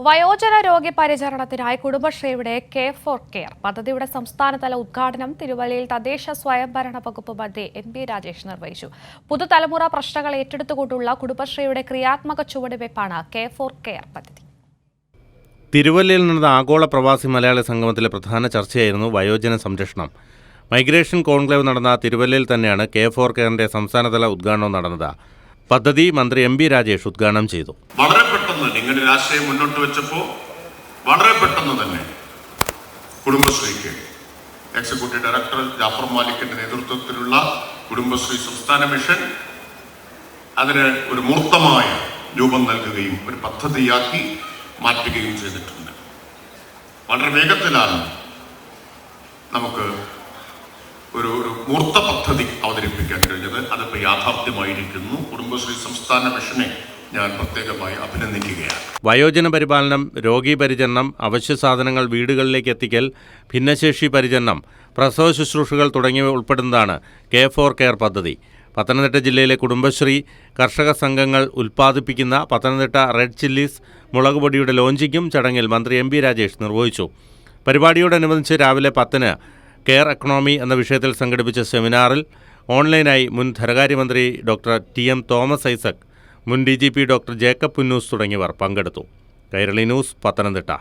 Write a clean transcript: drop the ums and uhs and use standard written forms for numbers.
വയോജന രോഗി പരിചരണത്തിനായി കുടുംബശ്രീയുടെ കെയർ പദ്ധതിയുടെ സംസ്ഥാനതല ഉദ്ഘാടനം തിരുവല്ലയിൽ തദ്ദേശ സ്വയംഭരണ വകുപ്പ് മന്ത്രി എം.പി. രാജേഷ് നിർവഹിച്ചു. പുതുതലമുറ പ്രശ്നങ്ങൾ ഏറ്റെടുത്തുകൊണ്ടുള്ള കുടുംബശ്രീയുടെ ക്രിയാത്മക ചുവടുവയ്പ്പാണ് കെയർ പദ്ധതി. തിരുവല്ലയിൽ നടന്ന ആഗോള പ്രവാസി മലയാളി സംഗമത്തിലെ പ്രധാന ചർച്ചയായിരുന്നു വയോജന സംരക്ഷണം. മൈഗ്രേഷൻ കോൺക്ലേവ് നടന്ന തിരുവല്ലയിൽ തന്നെയാണ് കെയറിന്റെ സംസ്ഥാനതല ഉദ്ഘാടനം നടന്നത്. പദ്ധതി മന്ത്രി എം.പി. രാജേഷ് ഉദ്ഘാടനം ചെയ്തു. വളരെ പെട്ടെന്ന് നിങ്ങളുടെ ആശയം മുന്നോട്ട് വെച്ചപ്പോൾ വളരെ പെട്ടെന്ന് തന്നെ കുടുംബശ്രീക്ക് എക്സിക്യൂട്ടീവ് ഡയറക്ടർ ജാഫർ മാലിക്കിന്റെ നേതൃത്വത്തിലുള്ള കുടുംബശ്രീ സംസ്ഥാന മിഷൻ അതിന് ഒരു മൂർത്തമായ രൂപം നൽകുകയും ഒരു പദ്ധതിയാക്കി മാറ്റുകയും ചെയ്തിട്ടുണ്ട്. വളരെ വേഗത്തിലാണ് നമുക്ക് ഒരു മൂർത്ത പദ്ധതി അവതരിപ്പിക്കാൻ കഴിഞ്ഞത്. അതിപ്പോൾ യാഥാർത്ഥ്യമായിരിക്കുന്നു. കുടുംബശ്രീ സംസ്ഥാന മിഷനെ ഞാൻ പ്രത്യേകമായി അഭിനന്ദിക്കുകയാണ്. വയോജന പരിപാലനം, രോഗീ പരിചരണം, അവശ്യ സാധനങ്ങൾ വീടുകളിലേക്ക് എത്തിക്കൽ, ഭിന്നശേഷി പരിചരണം, പ്രസവ ശുശ്രൂഷകൾ തുടങ്ങിയവ ഉൾപ്പെടുന്നതാണ് കെയർ പദ്ധതി. പത്തനംതിട്ട ജില്ലയിലെ കുടുംബശ്രീ കർഷക സംഘങ്ങൾ ഉൽപ്പാദിപ്പിക്കുന്ന പത്തനംതിട്ട റെഡ് ചില്ലീസ് മുളകുപൊടിയുടെ ലോഞ്ചിങ്ങും ചടങ്ങിൽ മന്ത്രി എം.പി. രാജേഷ് നിർവഹിച്ചു. പരിപാടിയോടനുബന്ധിച്ച് രാവിലെ 10-ന് കെയർ എക്കണോമി എന്ന വിഷയത്തിൽ സംഘടിപ്പിച്ച സെമിനാറിൽ ഓൺലൈനായി മുൻ ധനകാര്യമന്ത്രി ഡോക്ടർ ടി.എം. തോമസ് ഐസക്, മുൻ DGP ഡോക്ടർ ജേക്കബ് പുന്നൂസ് തുടങ്ങിയവർ പങ്കെടുത്തു. കൈരളി ന്യൂസ്, പത്തനംതിട്ട.